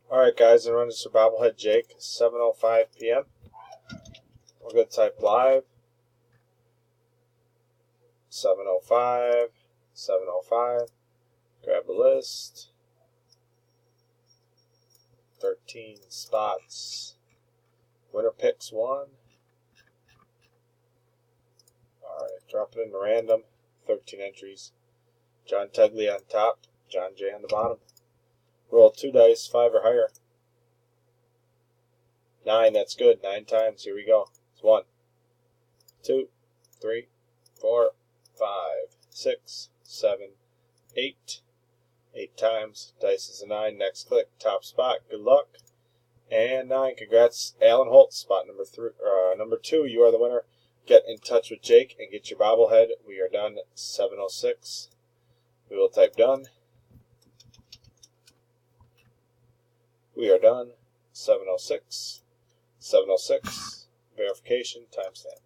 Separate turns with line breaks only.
Alright guys, I'm running for Bobblehead Jake, 7:05 p.m. We're going to type live. 7:05, 7:05. Grab a list. 13 spots. Winner picks 1. Alright, drop it into random. 13 entries. John Tegley on top, John J on the bottom. Roll 2 dice, 5 or higher. 9, that's good. 9 times. Here we go. It's 1, 2, 3, 4, 5, 6, 7, 8. 8 times. Dice is a 9. Next click. Top spot. Good luck. And 9. Congrats, Alan Holtz. Spot number 2. You are the winner. Get in touch with Jake and get your bobblehead. We are done. 7:06. We will type done. We are done. 7:06. 7:06. Verification. Timestamp.